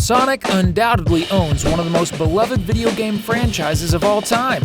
Sonic undoubtedly owns one of the most beloved video game franchises of all time.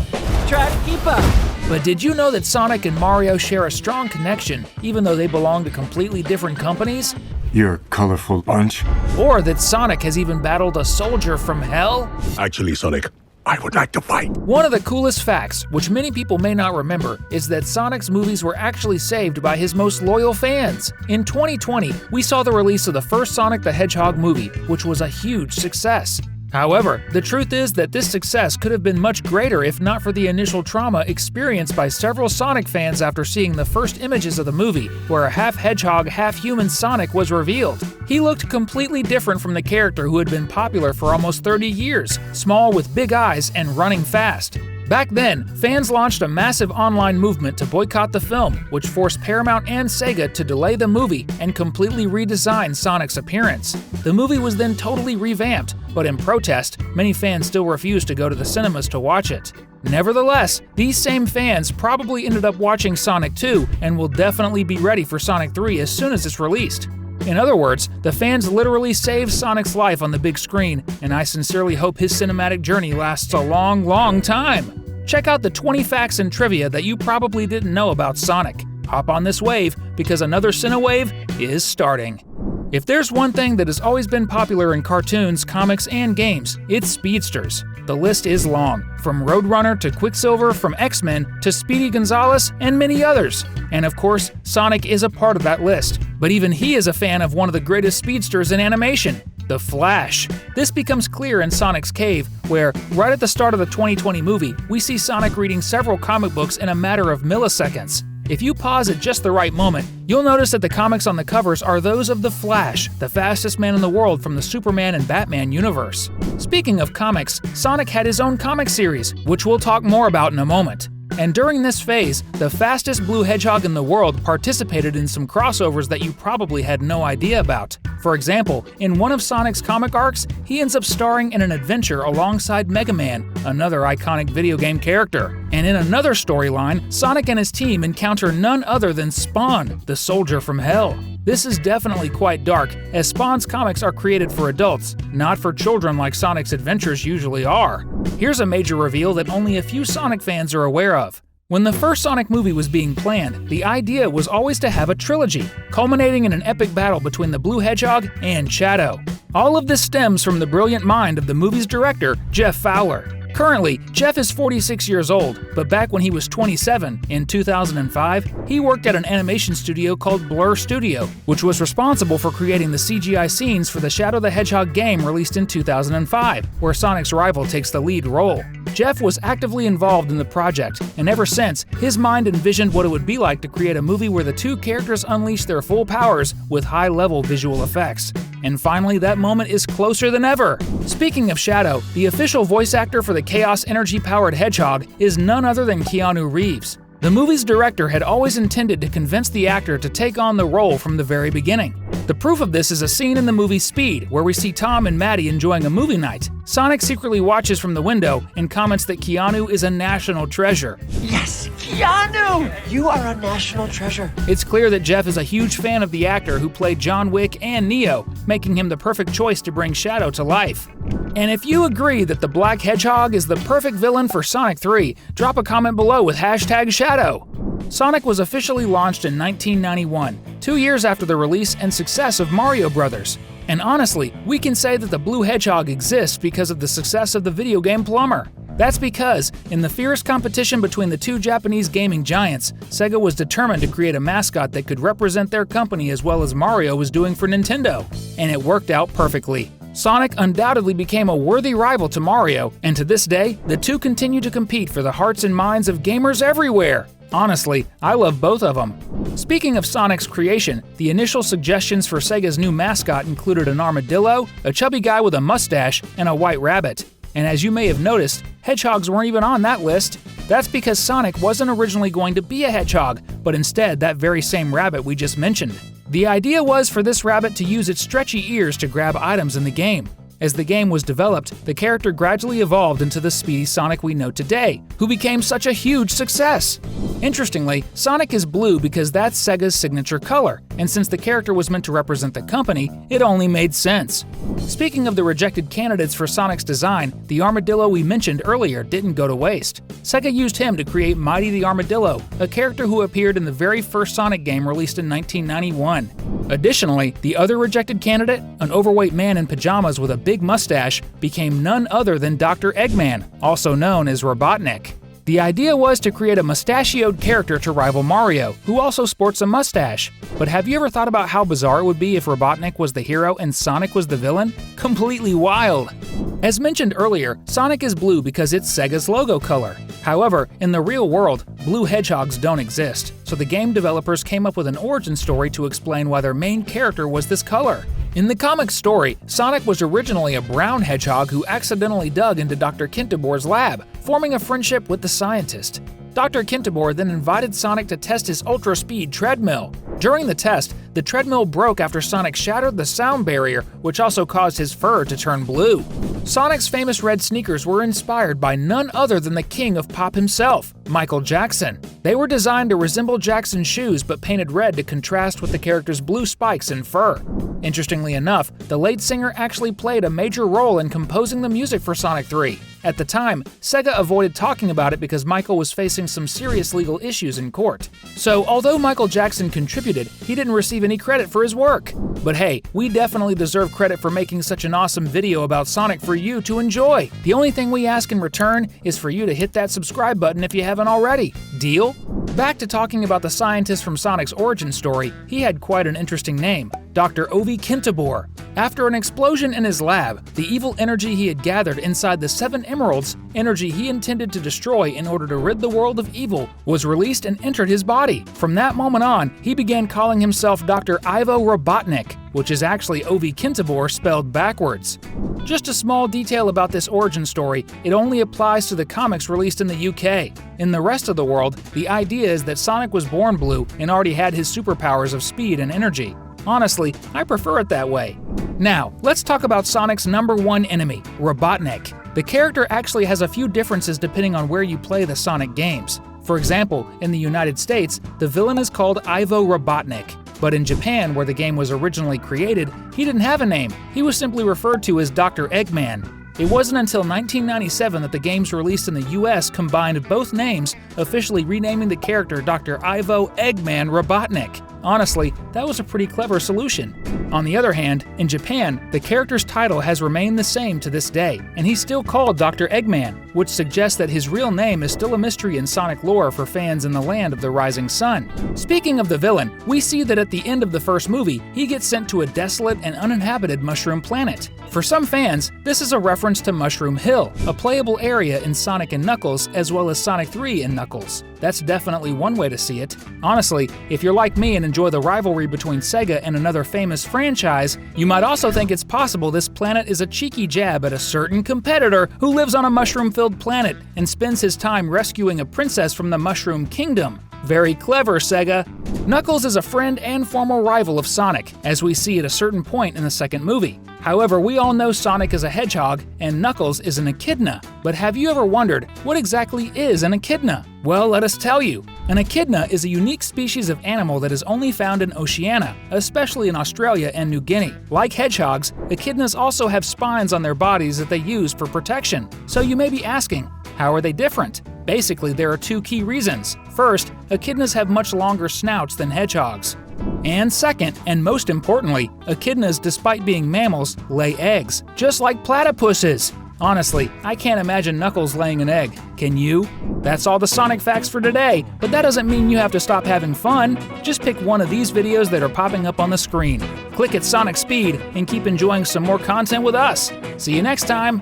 Try to keep up. But did you know that Sonic and Mario share a strong connection, even though they belong to completely different companies? You're a colorful bunch. Or that Sonic has even battled a soldier from hell? Actually, Sonic, I would like to fight. One of the coolest facts, which many people may not remember, is that Sonic's movies were actually saved by his most loyal fans. In 2020, we saw the release of the first Sonic the Hedgehog movie, which was a huge success. However, the truth is that this success could have been much greater if not for the initial trauma experienced by several Sonic fans after seeing the first images of the movie, where a half-hedgehog, half-human Sonic was revealed. He looked completely different from the character who had been popular for almost 30 years, small with big eyes and running fast. Back then, fans launched a massive online movement to boycott the film, which forced Paramount and Sega to delay the movie and completely redesign Sonic's appearance. The movie was then totally revamped, but in protest, many fans still refused to go to the cinemas to watch it. Nevertheless, these same fans probably ended up watching Sonic 2 and will definitely be ready for Sonic 3 as soon as it's released. In other words, the fans literally saved Sonic's life on the big screen, and I sincerely hope his cinematic journey lasts a long, long time. Check out the 20 facts and trivia that you probably didn't know about Sonic. Hop on this wave, because another Cinewave is starting. If there's one thing that has always been popular in cartoons, comics, and games, it's speedsters. The list is long, from Roadrunner to Quicksilver, from X-Men to Speedy Gonzales, and many others. And of course, Sonic is a part of that list. But even he is a fan of one of the greatest speedsters in animation, the Flash. This becomes clear in Sonic's Cave, where, right at the start of the 2020 movie, we see Sonic reading several comic books in a matter of milliseconds. If you pause at just the right moment, you'll notice that the comics on the covers are those of the Flash, the fastest man in the world from the Superman and Batman universe. Speaking of comics, Sonic had his own comic series, which we'll talk more about in a moment. And during this phase, the fastest blue hedgehog in the world participated in some crossovers that you probably had no idea about. For example, in one of Sonic's comic arcs, he ends up starring in an adventure alongside Mega Man, another iconic video game character. And in another storyline, Sonic and his team encounter none other than Spawn, the soldier from hell. This is definitely quite dark, as Spawn's comics are created for adults, not for children like Sonic's adventures usually are. Here's a major reveal that only a few Sonic fans are aware of. When the first Sonic movie was being planned, the idea was always to have a trilogy, culminating in an epic battle between the Blue Hedgehog and Shadow. All of this stems from the brilliant mind of the movie's director, Jeff Fowler. Currently, Jeff is 46 years old, but back when he was 27, in 2005, he worked at an animation studio called Blur Studio, which was responsible for creating the CGI scenes for the Shadow the Hedgehog game released in 2005, where Sonic's rival takes the lead role. Jeff was actively involved in the project, and ever since, his mind envisioned what it would be like to create a movie where the two characters unleash their full powers with high-level visual effects. And finally, that moment is closer than ever! Speaking of Shadow, the official voice actor for the Chaos Energy-powered Hedgehog is none other than Keanu Reeves. The movie's director had always intended to convince the actor to take on the role from the very beginning. The proof of this is a scene in the movie Speed, where we see Tom and Maddie enjoying a movie night. Sonic secretly watches from the window and comments that Keanu is a national treasure. Yes, Keanu! You are a national treasure. It's clear that Jeff is a huge fan of the actor who played John Wick and Neo, making him the perfect choice to bring Shadow to life. And if you agree that the Black Hedgehog is the perfect villain for Sonic 3, drop a comment below with #Shadow. Sonic was officially launched in 1991, 2 years after the release and success of Mario Bros. And honestly, we can say that the Blue Hedgehog exists because of the success of the video game Plumber. That's because, in the fierce competition between the two Japanese gaming giants, Sega was determined to create a mascot that could represent their company as well as Mario was doing for Nintendo. And it worked out perfectly. Sonic undoubtedly became a worthy rival to Mario, and to this day, the two continue to compete for the hearts and minds of gamers everywhere. Honestly, I love both of them. Speaking of Sonic's creation, the initial suggestions for Sega's new mascot included an armadillo, a chubby guy with a mustache, and a white rabbit. And as you may have noticed, hedgehogs weren't even on that list. That's because Sonic wasn't originally going to be a hedgehog, but instead that very same rabbit we just mentioned. The idea was for this rabbit to use its stretchy ears to grab items in the game. As the game was developed, the character gradually evolved into the speedy Sonic we know today, who became such a huge success. Interestingly, Sonic is blue because that's Sega's signature color, and since the character was meant to represent the company, it only made sense. Speaking of the rejected candidates for Sonic's design, the armadillo we mentioned earlier didn't go to waste. Sega used him to create Mighty the Armadillo, a character who appeared in the very first Sonic game released in 1991. Additionally, the other rejected candidate, an overweight man in pajamas with a big mustache, became none other than Dr. Eggman, also known as Robotnik. The idea was to create a mustachioed character to rival Mario, who also sports a mustache. But have you ever thought about how bizarre it would be if Robotnik was the hero and Sonic was the villain? Completely wild! As mentioned earlier, Sonic is blue because it's Sega's logo color. However, in the real world, blue hedgehogs don't exist, so the game developers came up with an origin story to explain why their main character was this color. In the comic story, Sonic was originally a brown hedgehog who accidentally dug into Dr. Kintibor's lab, forming a friendship with the scientist. Dr. Kintibor then invited Sonic to test his ultra-speed treadmill. During the test, the treadmill broke after Sonic shattered the sound barrier, which also caused his fur to turn blue. Sonic's famous red sneakers were inspired by none other than the king of pop himself, Michael Jackson. They were designed to resemble Jackson's shoes but painted red to contrast with the character's blue spikes and fur. Interestingly enough, the late singer actually played a major role in composing the music for Sonic 3. At the time, Sega avoided talking about it because Michael was facing some serious legal issues in court. So, although Michael Jackson contributed, he didn't receive any credit for his work. But hey, we definitely deserve credit for making such an awesome video about Sonic for you to enjoy. The only thing we ask in return is for you to hit that subscribe button if you haven't already. Deal? Back to talking about the scientist from Sonic's origin story, he had quite an interesting name, Dr. Ovi Kintibor. After an explosion in his lab, the evil energy he had gathered inside the 7 emeralds, energy he intended to destroy in order to rid the world of evil, was released and entered his body. From that moment on, he began calling himself Dr. Ivo Robotnik, which is actually Ovi Kintibor spelled backwards. Just a small detail about this origin story, it only applies to the comics released in the UK. In the rest of the world, the idea is that Sonic was born blue and already had his superpowers of speed and energy. Honestly, I prefer it that way. Now, let's talk about Sonic's #1 enemy, Robotnik. The character actually has a few differences depending on where you play the Sonic games. For example, in the United States, the villain is called Ivo Robotnik. But in Japan, where the game was originally created, he didn't have a name. He was simply referred to as Dr. Eggman. It wasn't until 1997 that the games released in the US combined both names, officially renaming the character Dr. Ivo Eggman Robotnik. Honestly, that was a pretty clever solution. On the other hand, in Japan, the character's title has remained the same to this day, and he's still called Dr. Eggman, which suggests that his real name is still a mystery in Sonic lore for fans in the land of the rising sun. Speaking of the villain, we see that at the end of the first movie, he gets sent to a desolate and uninhabited mushroom planet. For some fans, this is a reference to Mushroom Hill, a playable area in Sonic and Knuckles as well as Sonic 3 and Knuckles. That's definitely one way to see it. Honestly, if you're like me and enjoy the rivalry between Sega and another famous franchise, you might also think it's possible this planet is a cheeky jab at a certain competitor who lives on a mushroom-filled planet and spends his time rescuing a princess from the Mushroom Kingdom. Very clever, Sega! Knuckles is a friend and former rival of Sonic, as we see at a certain point in the second movie. However, we all know Sonic is a hedgehog and Knuckles is an echidna. But have you ever wondered, what exactly is an echidna? Well, let us tell you. An echidna is a unique species of animal that is only found in Oceania, especially in Australia and New Guinea. Like hedgehogs, echidnas also have spines on their bodies that they use for protection. So you may be asking, how are they different? Basically, there are 2 key reasons. First, echidnas have much longer snouts than hedgehogs. And second, and most importantly, echidnas, despite being mammals, lay eggs, just like platypuses. Honestly, I can't imagine Knuckles laying an egg. Can you? That's all the Sonic facts for today, but that doesn't mean you have to stop having fun. Just pick one of these videos that are popping up on the screen. Click at Sonic Speed and keep enjoying some more content with us. See you next time!